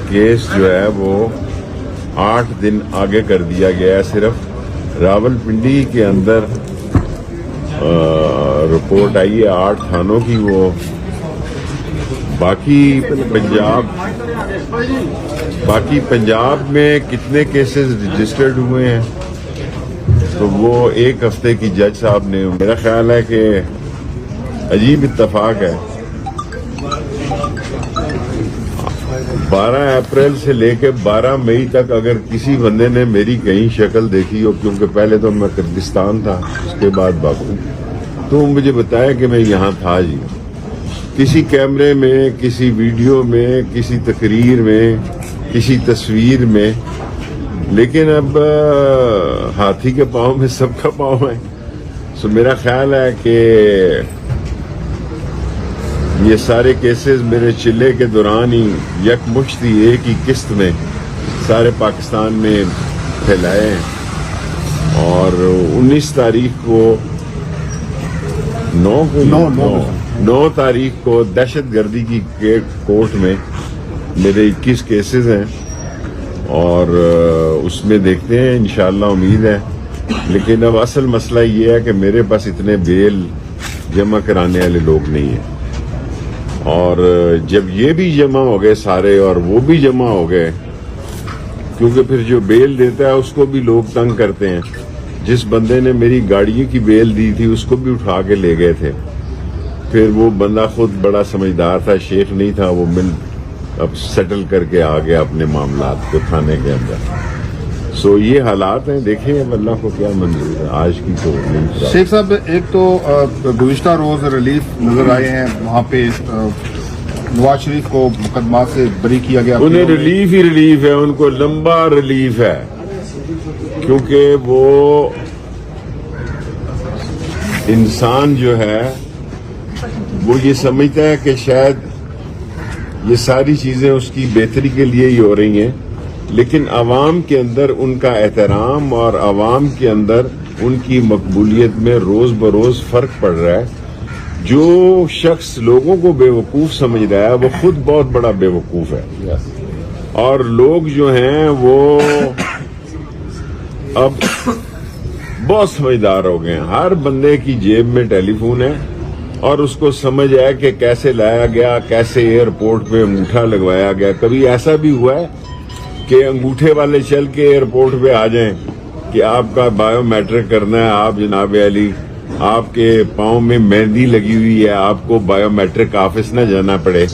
Case جو ہے وہ 8 دن آگے کر دیا گیا ہے. صرف راولپنڈی کے اندر رپورٹ آئی ہے 8 تھانوں کی. وہ باقی پنجاب میں کتنے کیسز رجسٹرڈ ہوئے ہیں تو وہ 1 ہفتے کی جج صاحب نے, میرا خیال ہے کہ عجیب اتفاق ہے, 12 اپریل سے لے کے 12 مئی تک اگر کسی بندے نے میری کہیں شکل دیکھی ہو, کیونکہ پہلے تو میں کرغستان تھا, اس کے بعد باکو, تو مجھے بتایا کہ میں یہاں تھا جی. کسی کیمرے میں, کسی ویڈیو میں, کسی تقریر میں, کسی تصویر میں, لیکن اب ہاتھی کے پاؤں میں سب کا پاؤں ہے. سو میرا خیال ہے کہ یہ سارے کیسز میرے چلے کے دوران ہی یکمشت ہی ایک ہی قسط میں سارے پاکستان میں پھیلائے ہیں. اور 19 تاریخ کو 9 تاریخ کو دہشت گردی کی کورٹ میں میرے 21 کیسز ہیں, اور اس میں دیکھتے ہیں انشاءاللہ, امید ہے. لیکن اب اصل مسئلہ یہ ہے کہ میرے پاس اتنے بیل جمع کرانے والے لوگ نہیں ہیں, اور جب یہ بھی جمع ہو گئے سارے اور وہ بھی جمع ہو گئے, کیونکہ پھر جو بیل دیتا ہے اس کو بھی لوگ تنگ کرتے ہیں. جس بندے نے میری گاڑی کی بیل دی تھی اس کو بھی اٹھا کے لے گئے تھے. پھر وہ بندہ خود بڑا سمجھدار تھا, شیخ نہیں تھا, وہ اب سیٹل کر کے آ گیا اپنے معاملات کو تھانے کے اندر. سو یہ حالات ہیں, دیکھیں اب اللہ کو کیا منظور ہے. آج کی تو نہیں. شیخ صاحب, ایک تو گزشتہ روز ریلیف نظر آئے ہیں, وہاں پہ نواز شریف کو مقدمات سے بری کیا گیا. انہیں ریلیف ہی ریلیف ہے, ان کو لمبا ریلیف ہے, کیونکہ وہ انسان جو ہے وہ یہ سمجھتا ہے کہ شاید یہ ساری چیزیں اس کی بہتری کے لیے ہی ہو رہی ہیں, لیکن عوام کے اندر ان کا احترام اور عوام کے اندر ان کی مقبولیت میں روز بروز فرق پڑ رہا ہے. جو شخص لوگوں کو بے وقوف سمجھ رہا ہے وہ خود بہت بڑا بے وقوف ہے, اور لوگ جو ہیں وہ اب بہت سمجھدار ہو گئے ہیں. ہر بندے کی جیب میں ٹیلی فون ہے, اور اس کو سمجھ ہے کہ کیسے لایا گیا, کیسے ایئرپورٹ پہ انگوٹھا لگوایا گیا. کبھی ایسا بھی ہوا ہے کہ انگوٹھے والے چل کے ایئرپورٹ پہ آ جائیں کہ آپ کا بایو میٹرک کرنا ہے, آپ جناب علی آپ کے پاؤں میں مہندی لگی ہوئی ہے, آپ کو بایو میٹرک آفس نہ جانا پڑے,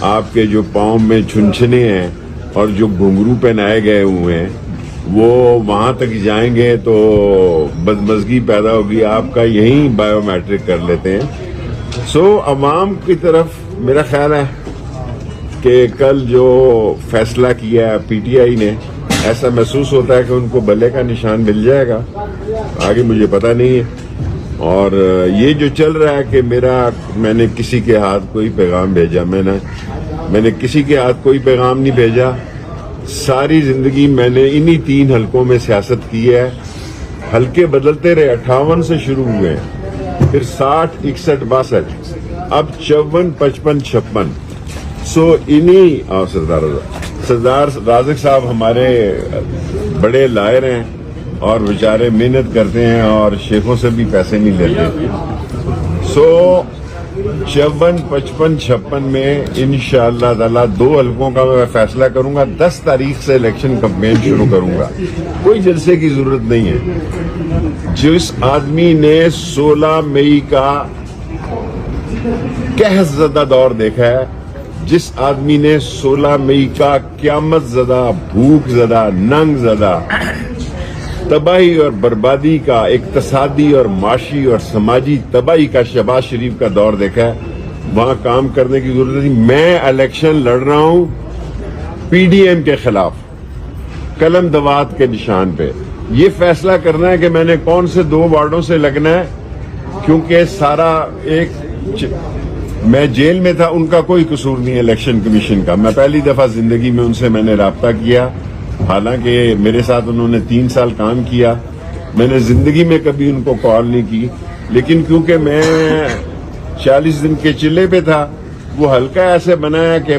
آپ کے جو پاؤں میں چھنچھنے ہیں اور جو گھنگرو پہنائے گئے ہوئے ہیں وہ وہاں تک جائیں گے تو بدمزگی پیدا ہوگی, آپ کا یہیں بایو میٹرک کر لیتے ہیں. سو عوام کی طرف میرا خیال ہے کہ کل جو فیصلہ کیا ہے پی ٹی آئی نے, ایسا محسوس ہوتا ہے کہ ان کو بلے کا نشان مل جائے گا, آگے مجھے پتہ نہیں ہے. اور یہ جو چل رہا ہے کہ میں نے کسی کے ہاتھ کوئی پیغام بھیجا, میں نے کسی کے ہاتھ کوئی پیغام نہیں بھیجا. ساری زندگی میں نے انہی 3 حلقوں میں سیاست کی ہے. حلقے بدلتے رہے, 58 سے شروع ہوئے ہیں, پھر 60, 61, 62, اب 54, 55, 56. سو انہی سردار رازق صاحب ہمارے بڑے لائر ہیں اور بیچارے محنت کرتے ہیں اور شیخوں سے بھی پیسے نہیں لیتے. سو 54, 55, 56 میں انشاءاللہ تعالی 2 حلقوں کا میں فیصلہ کروں گا. 10 تاریخ سے الیکشن کمپین شروع کروں گا. کوئی جلسے کی ضرورت نہیں ہے. جس آدمی نے 16 مئی کا قحط زدہ دور دیکھا ہے, جس آدمی نے 16 مئی کا قیامت زدہ, بھوک زدہ, ننگ زدہ, تباہی اور بربادی کا, اقتصادی اور معاشی اور سماجی تباہی کا شہباز شریف کا دور دیکھا ہے, وہاں کام کرنے کی ضرورت نہیں. میں الیکشن لڑ رہا ہوں پی ڈی ایم کے خلاف, قلم دوات کے نشان پہ. یہ فیصلہ کرنا ہے کہ میں نے کون سے 2 وارڈوں سے لگنا ہے, کیونکہ سارا میں جیل میں تھا, ان کا کوئی قصور نہیں ہے الیکشن کمیشن کا. میں پہلی دفعہ زندگی میں ان سے میں نے رابطہ کیا, حالانکہ میرے ساتھ انہوں نے 3 سال کام کیا. میں نے زندگی میں کبھی ان کو کال نہیں کی, لیکن کیونکہ میں 40 دن کے چلے پہ تھا, وہ حلقہ ایسے بنایا کہ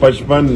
55